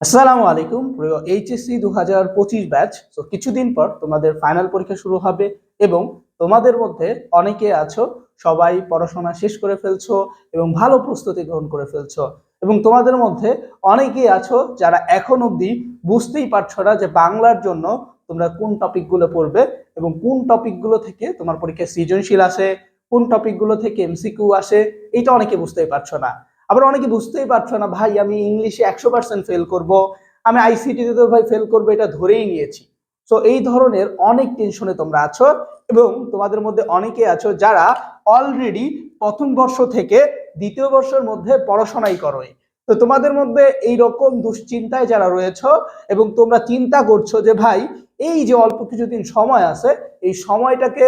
আসসালামু আলাইকুম প্রিয় এইচএসসি 2025 ব্যাচ। তো কিছুদিন পর তোমাদের ফাইনাল পরীক্ষা শুরু হবে এবং তোমাদের মধ্যে অনেকে আছো সবাই পড়াশোনা শেষ করে ফেলছো এবং ভালো প্রস্তুতি গ্রহণ করে ফেলছো, এবং তোমাদের মধ্যে অনেকেই আছো যারা এখন অবধি বুঝতেই পারছো না যে বাংলার জন্য তোমরা কোন টপিকগুলো পড়বে এবং কোন টপিকগুলো থেকে তোমার পরীক্ষায় সৃজনশীল আসে, কোন টপিকগুলো থেকে এমসিকিউ আসে, এটা অনেকে বুঝতেই পারছো না। আবার অনেকে বুঝতেই পারছো না, ভাই আমি ইংলিশে 100% ফেল করব, আমি আইসিটিতে তো ভাই ফেল করবো এটা ধরেই নিয়েছি। তো এই ধরনের অনেক টেনশনে তোমরা আছো এবং তোমাদের মধ্যে অনেকে আছো যারা অলরেডি প্রথম বর্ষ থেকে দ্বিতীয় বর্ষের মধ্যে পড়াশোনাই করোই। তো তোমাদের মধ্যে এই রকম দুশ্চিন্তায় যারা রয়েছে এবং তোমরা চিন্তা করছো যে ভাই এই যে অল্প কিছুদিন সময় আছে, এই সময়টাকে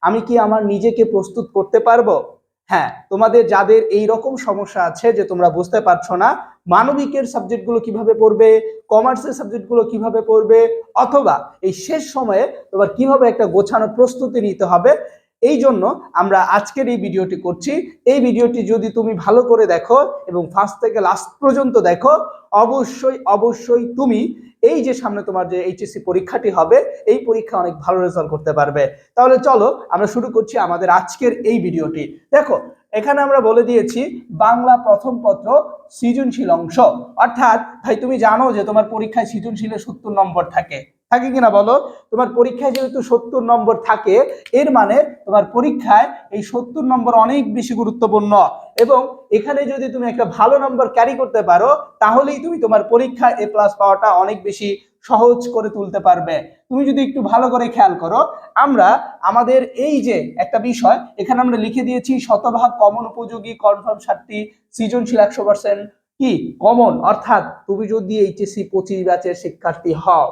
আমি কি আমার নিজেকে প্রস্তুত করতে পারবো? হ্যাঁ, তোমাদের যাদের এই রকম সমস্যা আছে যে তোমরা বুঝতে পারছো না মানবিকের সাবজেক্টগুলো কিভাবে পড়বে, কমার্সের সাবজেক্টগুলো কিভাবে পড়বে, অথবা এই শেষ সময়ে তোমার কিভাবে একটা গোছানো প্রস্তুতি নিতে হবে, এই জন্য আমরা আজকের এই ভিডিওটি করছি। এই ভিডিওটি যদি তুমি ভালো করে দেখো এবং ফার্স্ট থেকে লাস্ট পর্যন্ত দেখো, অবশ্যই অবশ্যই তুমি এই যে সামনে তোমার যে এইচএসসি পরীক্ষাটি হবে এই পরীক্ষা অনেক ভালো রেজাল্ট করতে পারবে। তাহলে চলো আমরা শুরু করছি আমাদের আজকের এই ভিডিওটি। দেখো, এখানে আমরা বলে দিয়েছি বাংলা প্রথম পত্র সৃজনশীল অংশ। অর্থাৎ ভাই তুমি জানো যে তোমার পরীক্ষায় সৃজনশীলে 70 নম্বর থাকে, থাকে কিনা বলো? তোমার পরীক্ষায় যেহেতু 70 নম্বর থাকে, এর মানে তোমার পরীক্ষায় এই 70 নম্বর অনেক বেশি গুরুত্বপূর্ণ, এবং এখানে যদি তুমি একটা ভালো নম্বর ক্যারি করতে পারো তাহলেই তুমি তোমার পরীক্ষায় এ প্লাস পাওয়াটা অনেক বেশি সহজ করে তুলতে পারবে। তুমি যদি একটু ভালো করে খেয়াল করো, আমরা আমাদের এই যে একটা বিষয় এখানে আমরা লিখে দিয়েছি শতভাগ কমন উপযোগী কনফার্ম 60, সৃজনশীল 100% কি কমন। অর্থাৎ তুমি যদি এইচএসসি 25 ব্যাচের শিক্ষার্থী হও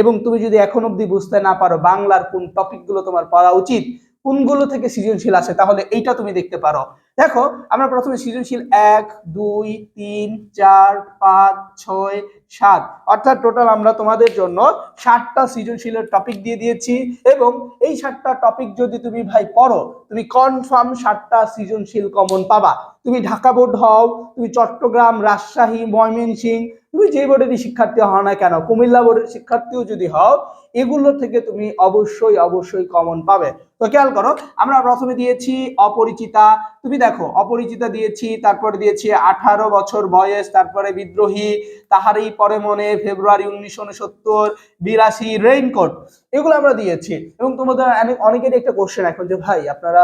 এবং তুমি যদি এখন অব্দি বুঝতে না পারো বাংলার কোন টপিকগুলো তোমার পড়া উচিত, কোনগুলো থেকে সৃজনশীল আসে, তাহলে এইটা তুমি দেখতে পারো। দেখো, আমরা প্রথমে সৃজনশীল 1, 2, 3, 4, 5, 6, 7 অর্থাৎ টোটাল আমরা তোমাদের জন্য 7টা সৃজনশীলের টপিক দিয়ে দিয়েছি, এবং এই 7টা টপিক যদি তুমি ভাই পড়ো তুমি কনফার্ম 7টা সৃজনশীল কমন পাবা। তুমি ঢাকা বোর্ড হও, তুমি চট্টগ্রাম, রাজশাহী, ময়মনসিংহ, তুমি যে বোর্ডেরই শিক্ষার্থী হও না কেন, কুমিল্লা বোর্ডের শিক্ষার্থীও যদি হও, এগুলো থেকে তুমি অবশ্যই অবশ্যই কমন পাবে। তো খেয়াল করো, আমরা প্রথমে দিয়েছি অপরিচিতা। তুমি দেখো, অপরিচিতা দিয়েছি, তারপরে দিয়েছি 18 বছর বয়স, তারপরে বিদ্রোহী, তাহারই পরে মনে, ফেব্রুয়ারি 1969, 82, রেইনকোট, এগুলো আমরা দিয়েছি। এবং তোমাদের অনেকেরই একটা কোশ্চেন এখন যে ভাই আপনারা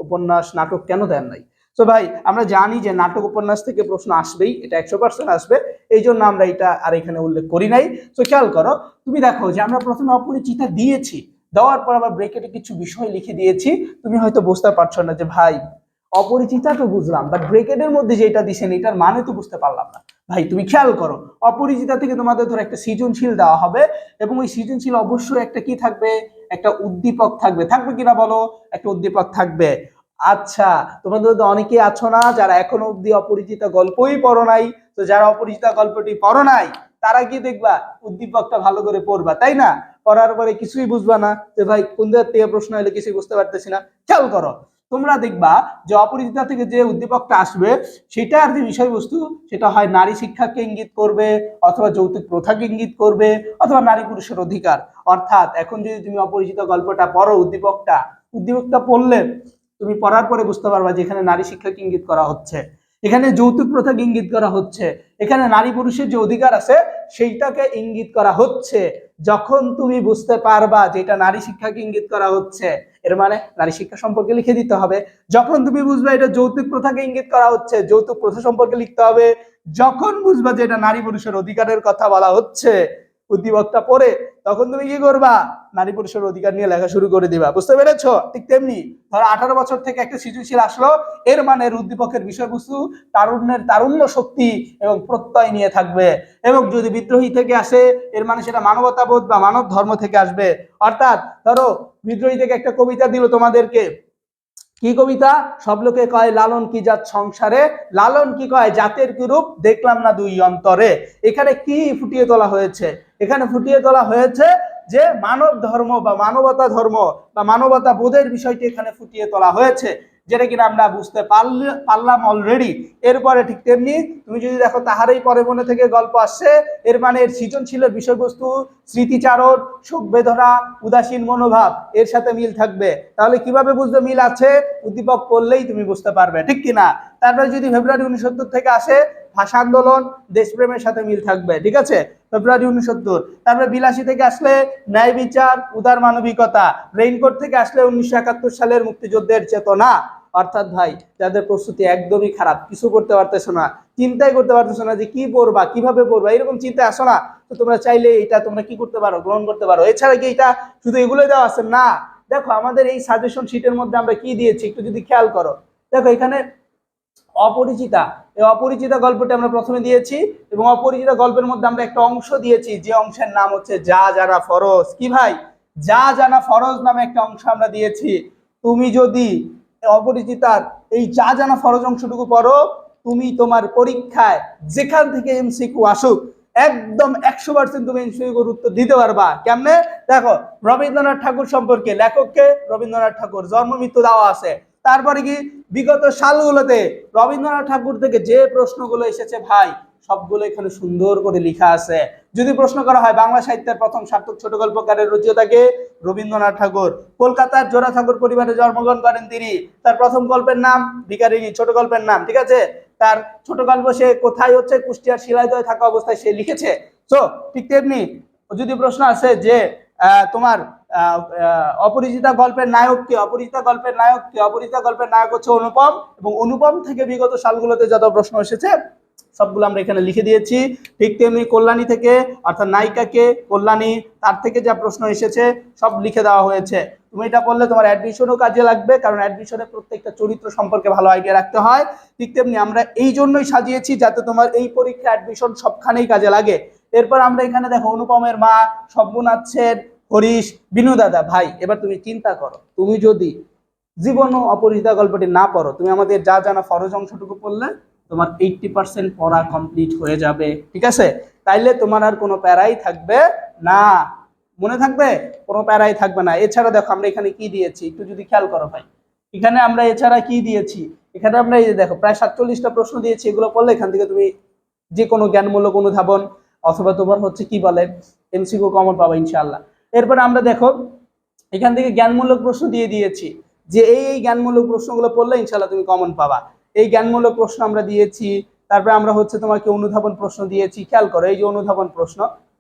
উপন্যাস নাটক কেন দেন নাই? তো ভাই আমরা জানি যে নাটক উপন্যাস থেকে প্রশ্ন আসবেই, এটা 100% আসবে, এই জন্য আমরা এটা আর এখানে উল্লেখ করি নাই। তো খেয়াল করো, তুমি দেখো যে আমরা প্রথমে অপরিচিতা দিয়েছি, দেওয়ার পর আবার ব্রেকেটে কিছু বিষয় লিখে দিয়েছি। তুমি হয়তো বুঝতে পারছো না যে ভাই অপরিচিতা তো বুঝলাম, বাট ব্রেকেটের মধ্যে যেটা দিছেন এটার মানে তো বুঝতে পারলাম না। ভাই তুমি খেয়াল করো, অপরিচিতা থেকে তোমাদের ধরো একটা সৃজনশীল দেওয়া হবে, এবং ওই সৃজনশীল অবশ্যই একটা কি থাকবে, একটা উদ্দীপক থাকবে, থাকবে কিনা বলো? একটা উদ্দীপক থাকবে। আচ্ছা, তোমাদের তো অনেকেই আছো না যারা এখনো অব্দি অপরিচিতা গল্পই পড়ো নাই। তো যারা অপরিচিতা গল্পটি পড়ো নাই তারা কি দেখবা উদ্দীপকটা ভালো করে পড়বা, তাই না? পড়ার পরে কিছুই বুঝবা না যে ভাই কোন জায়গা থেকে প্রশ্ন এলে কিছুই বুঝতে পারতেছি না। খেয়াল করো, তোমরা দেখবা যে অপরিচিতা থেকে যে উদ্দীপকটা আসবে সেটার যে বিষয়বস্তু সেটা হয় নারী শিক্ষাকে ইঙ্গিত করবে, অথবা যৌতুক প্রথাকে ইঙ্গিত করবে, অথবা নারী পুরুষের অধিকার। অর্থাৎ এখন যদি তুমি অপরিচিতা গল্পটা পড়ো, উদ্দীপকটা পড়লে তুমি পড়ার পরে বুঝতে পারবা যে এখানে নারী শিক্ষাকে ইঙ্গিত করা হচ্ছে, এখানে যৌতুক প্রথাকে ইঙ্গিত করা হচ্ছে, এখানে নারী পুরুষের যে অধিকার আছে সেইটাকে ইঙ্গিত করা হচ্ছে। যখন তুমি বুঝতে পারবা যে এটা নারী শিক্ষাকে ইঙ্গিত করা হচ্ছে, এর মানে নারী শিক্ষা সম্পর্কে লিখে দিতে হবে। যখন তুমি বুঝবা এটা যৌতুক প্রথাকে ইঙ্গিত করা হচ্ছে, যৌতুক প্রথা সম্পর্কে লিখতে হবে। যখন বুঝবা যে এটা নারী পুরুষের অধিকারের কথা বলা হচ্ছে উদ্দীপকটা পড়ে, তখন তুমি কি করবা? নারী পুরুষের অধিকার নিয়ে লেখা শুরু করে দিবা। বুঝতে পেরেছো? ঠিক তেমনি ধরো 18 বছর থেকে একটা সৃজনশীল আসলো, এর মানে উদ্দীপকের বিষয়বস্তু তারুণ্য শক্তি এবং প্রত্যয় নিয়ে থাকবে। এবং যদি বিদ্রোহী থেকে আসে, এর মানে সেটা মানবতাবোধ বা মানব ধর্ম থেকে আসবে। অর্থাৎ ধরো বিদ্রোহী থেকে একটা কবিতা দিল তোমাদেরকে, কি কবিতা? সব লোকে কয় লালন কি জাত সংসারে, লালন কি কয় জাতের কি রূপ, দেখলাম না দুই অন্তরে। এখানে কি ফুটিয়ে তোলা হয়েছে? এখানে ফুটিয়ে তোলা হয়েছে যে মানব ধর্ম বা মানবতা ধর্ম বা মানবতা বোধের বিষয়টি এখানে ফুটিয়ে তোলা হয়েছে। যেটা কিনা আমরা বুঝতে পারলাম অলরেডি। এরপরে ঠিক তেমনি তুমি যদি দেখো তাহারই পরে মনে থেকে গল্প আসছে, এর মানে এর সৃজনশীলের বিষয়বস্তু স্মৃতিচারণ, শোক বেদনা, উদাসীন মনোভাব এর সাথে মিল থাকবে। তাহলে কিভাবে বুঝবে মিল আছে? উদ্দীপক পড়লেই তুমি বুঝতে পারবে, ঠিক কিনা? তারপরে যদি ফেব্রুয়ারি 1970 থেকে আসে, ভাষা আন্দোলন, দেশপ্রেমের সাথে মিল থাকবে, ঠিক আছে, ফেব্রুয়ারি 1970। তারপরে 82 থেকে আসলে ন্যায় বিচার, উদার মানবিকতা। রেইনকোট থেকে আসলে 1971 সালের মুক্তিযুদ্ধের চেতনা। অর্থাৎ ভাই, যাদের প্রস্তুতি একদমই খারাপ, কিছু করতে পারতেছো না, চিন্তাই করতে পারতেছো না যে কি পড়বা, কিভাবে পড়বা, এরকম চিন্তা আসো না, তো তোমরা চাইলে এটা তোমরা কি করতে পারো, গ্রহণ করতে পারো। এছাড়া কি এটা শুধু এগুলোই দেওয়া আছে না? দেখো আমাদের এই সাজেশন শিটের মধ্যে আমরা কি দিয়েছি একটু যদি খেয়াল করো। দেখো এখানে অপরিচিতা, এই অপরিচিতা গল্পটি আমরা প্রথমে দিয়েছি, এবং অপরিচিতা গল্পের মধ্যে আমরা একটা অংশ দিয়েছি, যে অংশের নাম হচ্ছে যা জানা ফরজ। কি ভাই? যা জানা ফরজ নামে একটা অংশ আমরা দিয়েছি। তুমি যদি অপরিচিতার এই যা জানা ফরজ অংশটুকু পড়ো, তুমি তোমার পরীক্ষায় যেখান থেকে এমসিকিউ আসুক একদম 100% তুমি এমসিকিউর উত্তর দিতে পারবা। কেমনে? দেখো, রবীন্দ্রনাথ ঠাকুর সম্পর্কে, লেখককে রবীন্দ্রনাথ ঠাকুর, জন্ম মৃত্যু দেওয়া আছে। তারপরে কি বিগত সালগুলোতে রবীন্দ্রনাথ ঠাকুর থেকে যে প্রশ্নগুলো এসেছে ভাই, সবগুলো এখানে সুন্দর করে লেখা আছে। যদি প্রশ্ন করা হয় বাংলা সাহিত্যের প্রথম সার্থক ছোট গল্পকারের রচয়িতাকে, রবীন্দ্রনাথ ঠাকুর। কলকাতার জোড়া ঠাকুর পরিবারে জন্মগ্রহণ করেন তিনি। তার প্রথম গল্পের নাম ভিখারিনী, ছোট গল্পের নাম, ঠিক আছে। তার ছোট গল্প সে কোথায় হচ্ছে কুষ্টিয়ার শিলাইদহে থাকা অবস্থায় সে লিখেছে। তো ঠিক তেমনি যদি প্রশ্ন আসে যে তোমার অপরিচিতা গল্পের নায়ক কে, অপরিচিতা গল্পের নায়ক কে, অপরিচিতা গল্পের নায়ক হচ্ছে অনুপম, এবং অনুপম থেকে বিগত সালগুলোতে যত প্রশ্ন এসেছে সবগুলো আমরা এখানে লিখে দিয়েছি। ঠিক তেমনি কল্যাণী থেকে, অর্থাৎ নায়িকাকে কল্যাণী, তার থেকে যা প্রশ্ন এসেছে সব লিখে দেওয়া হয়েছে। তুমি এটা পড়লে তোমার অ্যাডমিশনও কাজে লাগবে, কারণ অ্যাডমিশনে প্রত্যেকটা চরিত্র সম্পর্কে ভালো আইডিয়া রাখতে হয়। ঠিক তেমনি আমরা এই জন্যই সাজিয়েছি যাতে তোমার এই পরীক্ষা অ্যাডমিশন সবখানেই কাজে লাগে। এরপর আমরা এখানে দেখো অনুপমের মা, শম্ভুনাথ সেন, হরিশ, বিনু দাদা। ভাই এবার তুমি চিন্তা করো, তুমি যদি জীবন ও অপরিচিতা গল্পটি না পড়ো, তুমি আমাদের যা জানা ফরজ অংশটুকু পড়লে তোমার 80% পড়া কমপ্লিট হয়ে যাবে, ঠিক আছে। তাইলে তোমার আর কোনো প্যারাই থাকবে না, মনে থাকবে, কোনো প্যারাই থাকবে না। এছাড়া দেখো আমরা এখানে কি দিয়েছি একটু যদি খেয়াল করো ভাই, এখানে আমরা এছাড়া কি দিয়েছি, এখানে আমরা এই যে দেখো প্রায় 47টা প্রশ্ন দিয়েছি। এগুলো পড়লে এখান থেকে তুমি যে কোনো জ্ঞানমূলক অনুধাবন অথবা তোমার হচ্ছে কি বলে এমসিকিউ কমন পাবা ইনশাআল্লাহ। এরপর আমরা দেখো এখান থেকে জ্ঞানমূলক প্রশ্ন দিয়ে দিয়েছি, যে এই জ্ঞানমূলক প্রশ্নগুলো পড়লে ইনশাআল্লাহ তুমি কমন পাবা। এই জ্ঞানমূলক প্রশ্ন আমরা দিয়েছি। তারপরে আমরা হচ্ছে তোমাকে অনুধাবন প্রশ্ন দিয়েছি। খেয়াল করো এই যে অনুধাবন প্রশ্ন,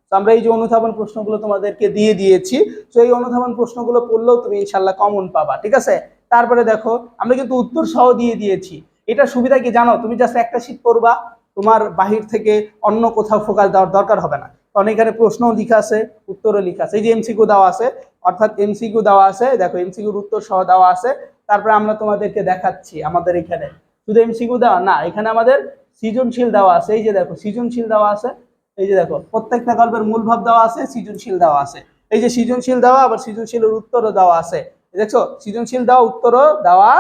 তো আমরা এই যে অনুধাবন প্রশ্নগুলো তোমাদেরকে দিয়ে দিয়েছি। তো এই অনুধাবন প্রশ্নগুলো পড়লেও তুমি ইনশাআল্লাহ কমন পাবা, ঠিক আছে। তারপরে দেখো আমরা কিন্তু উত্তর সহ দিয়ে দিয়েছি। এটা সুবিধা কি জানো? তুমি জাস্ট একটা শীট পড়বা, তোমার বাহির থেকে অন্য কোথাও ফোকাস দেওয়ার দরকার হবে না। কারণ এখানে প্রশ্নও লেখা আছে, উত্তরও লেখা আছে। এই যে এমসিকিউ দেওয়া আছে, অর্থাৎ এমসিকিউ দেওয়া আছে, দেখো এমসিকিউর উত্তর সহ দেওয়া আছে। তারপরে আমরা তোমাদেরকে দেখাচ্ছি আমাদের এখানে শুধু এমসিকিউ দেওয়া না, এখানে আমাদের সৃজনশীল দেওয়া আছে। এই যে দেখো সৃজনশীল দেওয়া আছে, এই যে দেখো প্রত্যেকটা গল্পের মূল ভাব দেওয়া আছে, সৃজনশীল দেওয়া আছে। এই যে সৃজনশীল দেওয়া, আবার সৃজনশীলের উত্তরও দেওয়া আছে। দেখছো সৃজনশীল দেওয়া, উত্তরও দেওয়া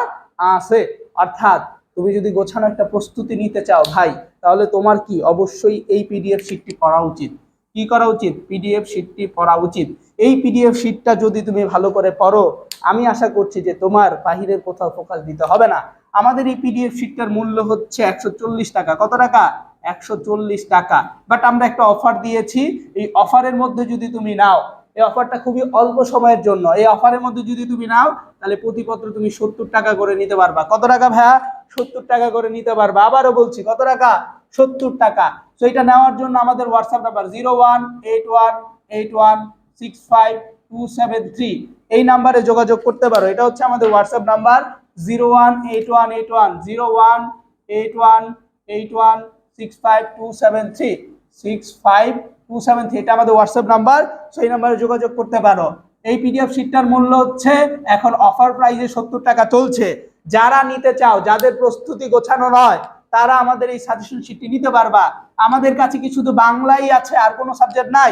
আছে। অর্থাৎ তুমি যদি গোছানো একটা প্রস্তুতি নিতে চাও ভাই, তাহলে তোমার কি অবশ্যই এই পিডিএফ শিটটি পড়া উচিত। কি করা উচিত? পিডিএফ শিটটি পড়া উচিত। এই পিডিএফ শিটটা যদি তুমি ভালো করে পড়ো, আমি আশা করছি যে তোমার বাহিরের কোথাও ফোকাস দিতে হবে না। আমাদের এই পিডিএফ শিটটার মূল্য হচ্ছে 140 টাকা। কত টাকা? 140 টাকা। বাট আমরা একটা অফার দিয়েছি, এই অফারের মধ্যে যদি তুমি নাও, এই অফারটা খুবই অল্প সময়ের জন্য, এই অফারের মধ্যে যদি তুমি নাও তাহলে প্রতিপত্র তুমি 70 টাকা করে নিতে পারবা। কত টাকা ভাইয়া? 70 টাকা করে নিতে পারবা। আবারও বলছি, কত টাকা? 70 টাকা। তো এটা নেওয়ার জন্য আমাদের হোয়াটসঅ্যাপ নাম্বার 018181652273, এই নাম্বারে যোগাযোগ করতে পারো। এটা হচ্ছে আমাদের হোয়াটসঅ্যাপ নাম্বার 018181652273, 65273, এটা আমাদের হোয়াটসঅ্যাপ নাম্বার। সেই নাম্বারে যোগাযোগ করতে পারো। এই পিডিএফ শিটটার মূল্য হচ্ছে এখন অফার প্রাইসে 70 টাকা চলছে। যারা নিতে চাও, যাদের প্রস্তুতি গোছানো নয়, তারা আমাদের এই সাজেশন শিটটি নিতে পারবা। আমাদের কাছে কি শুধু বাংলাই আছে আর কোনো সাবজেক্ট নাই?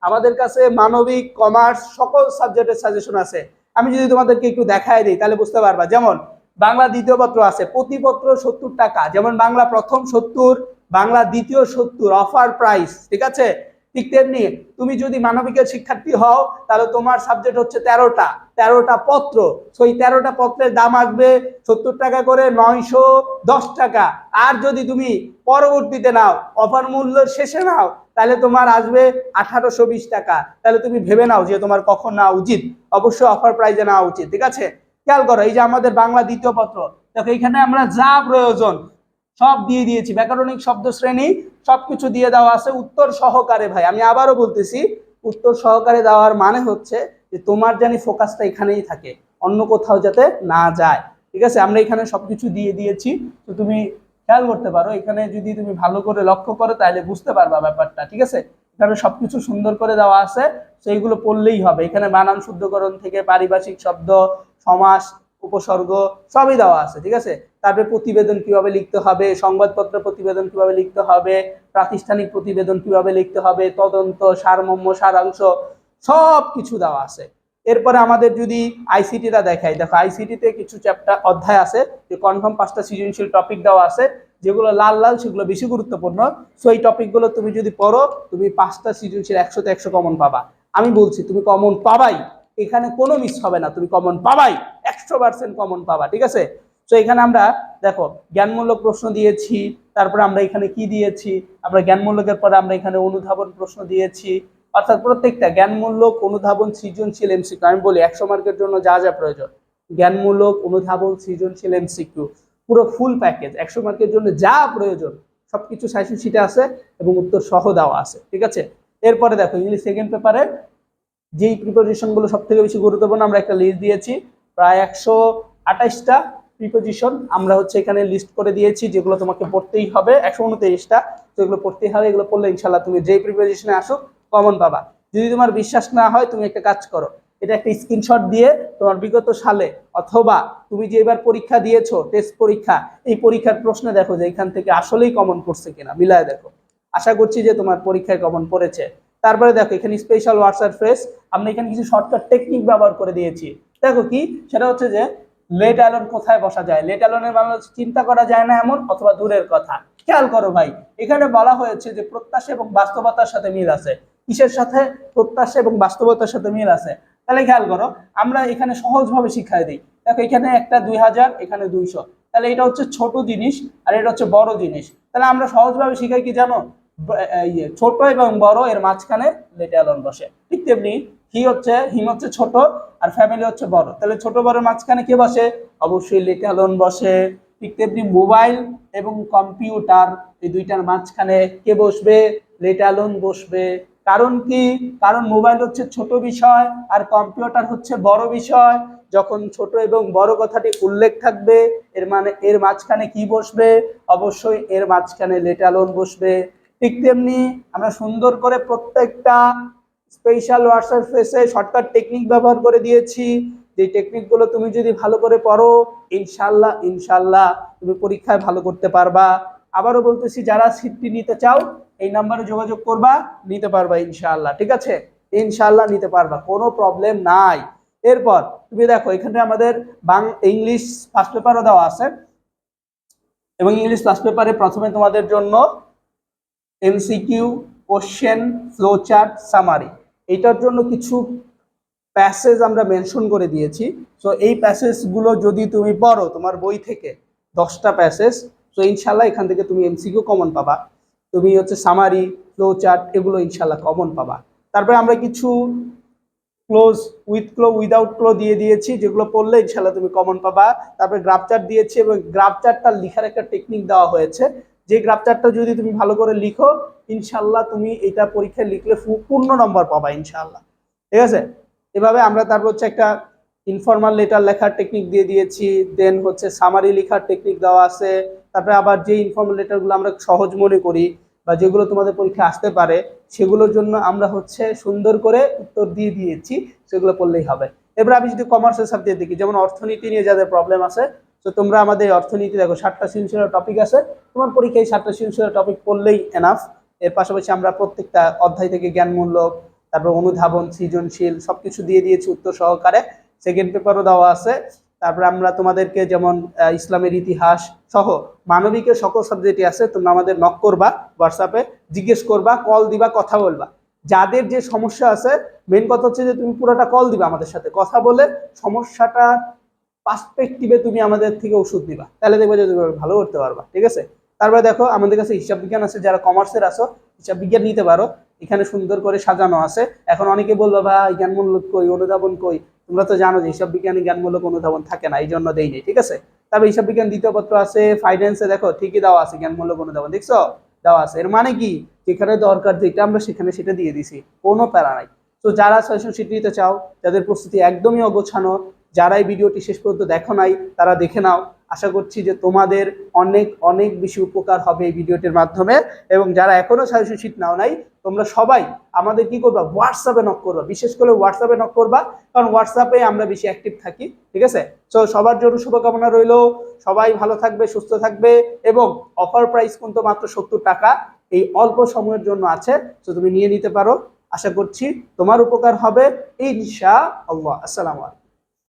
আমাদের কাছে মানবিক, কমার্স সকল সাবজেক্টের সাজেশন আছে। আমি যদি তোমাদেরকে একটু দেখায় দিই তাহলে বুঝতে পারবা। যেমন বাংলা দ্বিতীয় পত্র আছে, প্রতিপত্র 70 টাকা। যেমন বাংলা প্রথম 70, বাংলা দ্বিতীয় 70, অফার প্রাইস, ঠিক আছে। ঠিক তেমনি তুমি যদি মানবিকের শিক্ষার্থী হও তাহলে তোমার সাবজেক্ট হচ্ছে 13টা পত্র। সেই 13টা পত্রের দাম আসবে 70 টাকা করে, 910 টাকা। আর যদি তুমি পরবর্তীতে নাও, অফার মূল্যের শেষে নাও, তাহলে তোমার আসবে 1820 টাকা। তাহলে তুমি ভেবে নাও যে তোমার কখন নেওয়া উচিত। অবশ্যই অফার প্রাইজে নেওয়া উচিত, ঠিক আছে? খেয়াল করো, এই যে আমাদের বাংলা দ্বিতীয় পত্র, দেখো এখানে আমরা যা প্রয়োজন সব দিয়ে দিয়েছি, ব্যাকরণিক শব্দ শ্রেণী সবকিছু দিয়ে দেওয়া আছে উত্তর সহকারে। ভাই আমি আবারও বলতেছি, উত্তর সহকারে দেওয়ার মানে হচ্ছে যে তোমার জানি ফোকাসটা এখানেই থাকে, অন্য কোথাও যাতে না যায়, ঠিক আছে? আমরা এখানে সবকিছু দিয়ে দিয়েছি। তো তুমি খেয়াল করতে পারো, এখানে যদি তুমি ভালো করে লক্ষ্য করো তাহলে বুঝতে পারবা ব্যাপারটা, ঠিক আছে? এখানে সবকিছু সুন্দর করে দেওয়া আছে, সেইগুলো পড়লেই হবে। এখানে বানান শুদ্ধকরণ থেকে পারিভাষিক শব্দ, সমাস, উপসর্গ সবই দেওয়া আছে, ঠিক আছে? তারপরে প্রতিবেদন কিভাবে লিখতে হবে, সংবাদপত্র প্রতিবেদন কিভাবে লিখতে হবে, প্রাতিষ্ঠানিক প্রতিবেদন কিভাবে লিখতে হবে, তদন্ত, সারমর্ম, সারাংশ সব কিছু দেওয়া আছে। এরপরে আমাদের যদি আইসিটিটা দেখাই, দেখো আইসিটিতে কিছু চ্যাপ্টার অধ্যায় আছে যে কনফার্ম 5টা সৃজনশীল টপিক দেওয়া আছে, যেগুলো লাল লাল সেগুলো বেশি গুরুত্বপূর্ণ। সো এই টপিকগুলো তুমি যদি পড়ো, তুমি 5টা সৃজনশীল 100তে 100 কমন পাবা। আমি বলছি তুমি কমন পাবাই, এখানে কোনো মিস হবে না, তুমি কমন পাবাই, 100% কমন পাবা, ঠিক আছে? তো এখানে আমরা দেখো জ্ঞানমূলক প্রশ্ন দিয়েছি, তারপরে আমরা এখানে কি দিয়েছি, আমরা জ্ঞানমূলকের পরে আমরা এখানে অনুধাবন প্রশ্ন দিয়েছি। অর্থাৎ প্রত্যেকটা জ্ঞানমূলক, অনুধাবন, সৃজনশীল, এমসিকিউ, আমি বলি 100 মার্কের জন্য যা যা প্রয়োজন, জ্ঞানমূলক, অনুধাবন, সৃজনশীল, এমসিকিউ, পুরো ফুল প্যাকেজ 100 মার্কের জন্য যা প্রয়োজন সবকিছু সাজেশন শিটে আছে এবং উত্তর সহ দেওয়া আছে, ঠিক আছে? এরপরে দেখো ইংলিশ সেকেন্ড পেপারে যেই প্রিপোজিশন গুলো সব থেকে বেশি গুরুত্বপূর্ণ আমরা একটা লিস্ট দিয়েছি, প্রায় 128টা প্রিপোজিশন আমরা হচ্ছে এখানে লিস্ট করে দিয়েছি, যেগুলো তোমাকে পড়তেই হবে। 129টা, তো এগুলো পড়তেই হবে। এগুলো পড়লে ইনশাল্লাহ তুমি যেই প্রিপোজিশনে আসো কমন পাবা। যদি তোমার বিশ্বাস না হয়, তুমি একটা কাজ করো, এটা একটা স্ক্রিনশট দিয়ে তোমার বিগত সালে অথবা তুমি যে এবার পরীক্ষা দিয়েছো টেস্ট পরীক্ষা, এই পরীক্ষার প্রশ্নে দেখো যে এখান থেকে আসলেই কমন পড়ছে কিনা, মিলায় দেখো। আশা করছি যে তোমার পরীক্ষায় কমন পড়েছে। তারপরে দেখো এখানে স্পেশাল ওয়ার্ডস আর ফ্রেজ, আমরা এখানে কিছু শর্টকাট টেকনিক ব্যবহার করে দিয়েছি। দেখো কি, সেটা হচ্ছে যে লেট অ্যালোন কোথায় বসা যায়, লেট অ্যালোনের মানে হচ্ছে চিন্তা করা যায় না এমন অথবা দূরের কথা। খেয়াল করো ভাই, এখানে বলা হয়েছে যে প্রত্যাশা এবং বাস্তবতার সাথে মিল আছে। কিসের সাথে? প্রত্যাশা এবং বাস্তবতার সাথে মিল আছে। তাহলে খেয়াল করো, আমরা এখানে সহজভাবে শিখাই দিই। দেখো এখানে একটা 2000, এখানে 200, তাহলে এটা হচ্ছে ছোট জিনিস আর এটা হচ্ছে বড় জিনিস। তাহলে আমরা সহজভাবে শিখাই কি জানো, ছোট এবং বড় এর মাঝখানে লেট অ্যালোন বসে। ঠিক তেমনি হিম হচ্ছে ছোট আর ফ্যামিলি হচ্ছে বড়, তাহলে ছোট বড় মাঝখানে কে বসে? অবশ্যই লেট অ্যালোন বসে। ঠিক তেমনি মোবাইল এবং কম্পিউটার, এই দুইটার মাঝখানে কে বসবে? লেট অ্যালোন বসবে। কারণ কি? কারণ মোবাইল হচ্ছে ছোট বিষয় আর কম্পিউটার হচ্ছে বড় বিষয়। যখন ছোট এবং বড় কথাটি উল্লেখ থাকবে, এর মানে এর মাঝখানে কি বসবে? অবশ্যই এর মাঝখানে লেট অ্যালোন বসবে। ঠিক তেমনি আমরা সুন্দর করে প্রত্যেকটা স্পেশাল ওয়ার্ডস এর ফ্রেজে শর্টকাট টেকনিক ব্যবহার করে দিয়েছি। যে টেকনিকগুলো তুমি যদি ভালো করে পড়ো, ইনশাল্লাহ ইনশাল্লাহ তুমি পরীক্ষায় ভালো করতে পারবা। আবারও বলতেছি, যারা সিটটি নিতে চাও এই নাম্বারে যোগাযোগ করবা, নিতে পারবা ইনশাআল্লাহ, ঠিক আছে? ইনশাআল্লাহ নিতে পারবা, কোনো প্রবলেম নাই। এরপর তুমি দেখো এখানে আমাদের ইংলিশ ফার্স্ট পেপারও দেওয়া আছে, এবং ইংলিশ ফার্স্ট পেপারে প্রথমে তোমাদের জন্য MCQ, question, flow chart, summary, এটার জন্য কিছু প্যাসেজ আমরা মেনশন করে দিয়েছি। সো এই প্যাসেজগুলো যদি তুমি পড়ো তোমার বই থেকে 10টা প্যাসেজ, তো ইনশাল্লাহ এখান থেকে তুমি এমসিকিউ কমন পাবা, তুমি হচ্ছে সামারি, ফ্লো চার্ট এগুলো ইনশাল্লাহ কমন পাবা। তারপরে আমরা কিছু ক্লোজ, উইথ ক্লো, উইদাউট ক্লো দিয়ে দিয়েছি, যেগুলো পড়লে ইনশাল্লাহ তুমি কমন পাবা। তারপরে গ্রাফ চার্ট দিয়েছি, এবং গ্রাফ চার্টটা লেখার একটা টেকনিক দেওয়া হয়েছে, যে গ্রাফ চার্টটা যদি তুমি ভালো করে লিখো ইনশাল্লাহ তুমি এটা পরীক্ষায় লিখলে পূর্ণ নম্বর পাবা ইনশাল্লাহ, ঠিক আছে? এভাবে আমরা তারপর হচ্ছে একটা ইনফর্মাল লেটার লেখার টেকনিক দিয়ে দিয়েছি, দেন হচ্ছে সামারি লেখার টেকনিক দেওয়া আছে। তারপরে আবার যে ইনফর্মাল লেটারগুলো আমরা সহজ মনে করি বা যেগুলো তোমাদের পরীক্ষায় আসতে পারে, সেগুলোর জন্য আমরা হচ্ছে সুন্দর করে উত্তর দিয়ে দিয়েছি, সেগুলো পড়লেই হবে। এবার আমি যদি কমার্সের সাবজেক্ট দেখি, যেমন অর্থনীতি নিয়ে যাদের প্রবলেম আছে, তো তোমরা আমাদের অর্থনীতি দেখো 7টা সৃজনশীল টপিক আছে, তোমার পরীক্ষায় 7টা সৃজনশীল টপিক পড়লেই এনাফ। এর পাশাপাশি আমরা প্রত্যেকটা অধ্যায় থেকে জ্ঞানমূলক, তারপর অনুধাবন, সৃজনশীল সবকিছু দিয়ে দিয়েছি উত্তর সহকারে। সেকেন্ড পেপারও দেওয়া আছে। তারপরে আমরা তোমাদেরকে যেমন ইসলামের ইতিহাস সহ মানবিকের সকল সাবজেক্টই আছে, তোমরা আমাদের নক করবা, হোয়াটসঅ্যাপে জিজ্ঞেস করবা, কল দিবা, কথা বলবা। যাদের যে সমস্যা আছে, মেন কথা হচ্ছে যে তুমি পুরোটা কল দিবা, আমাদের সাথে কথা বলে সমস্যাটা পার্সপেক্টিভে তুমি আমাদের থেকে ওষুধ দিবা, তাহলে দেখবে যে তুমি ভালো করতে পারবা। ঠিক আছে, তারপরে দেখো আমাদের কাছে হিসাব বিজ্ঞান আছে, যারা কমার্সের আছো হিসাব বিজ্ঞান নিতে পারো, এখানে সুন্দর করে সাজানো আছে। এখন অনেকে বললো ভাই জ্ঞানমূলক কই, অনুধাবন কই, তোমরা তো জানো যে হিসাব বিজ্ঞানে জ্ঞানমূলক অনুধাবন থাকে না, এই জন্য দেই নেই। ঠিক আছে, তারপরে হিসাব বিজ্ঞান দ্বিতীয় পত্র আছে, ফাইন্যান্সে দেখো ঠিকই দেওয়া আছে জ্ঞানমূলক অনুধাবন, দেখছো দেওয়া আছে। এর মানে কি, যেখানে দরকার যেটা আমরা সেখানে সেটা দিয়ে দিছি, কোনো প্যারা নাই। তো যারা সাজেশন শিট নিতে চাও, যাদের প্রস্তুতি একদমই অগোছানো, যারা এই ভিডিওটি শেষ পর্যন্ত দেখো নাই, তারা দেখে নাও। আশা করছি যে তোমাদের অনেক অনেক বেশি উপকার হবে এই ভিডিওটির মাধ্যমে। এবং যারা এখনো সাজেশন শিট নাও নাই, তোমরা সবাই আমাদের কি করবা, হোয়াটসঅ্যাপে নক করবা, বিশেষ করে হোয়াটসঅ্যাপে নক করবা, কারণ হোয়াটসঅ্যাপে আমরা বেশি অ্যাক্টিভ থাকি। ঠিক আছে, তো সবার জন্য শুভকামনা রইল, সবাই ভালো থাকবে, সুস্থ থাকবে। এবং অফার প্রাইস কিন্তু মাত্র 70 টাকা, এই অল্প সময়ের জন্য আছে, তো তুমি নিয়ে নিতে পারো। আশা করছি তোমার উপকার হবে ইনশাআল্লাহ। আসসালামু আলাইকুম।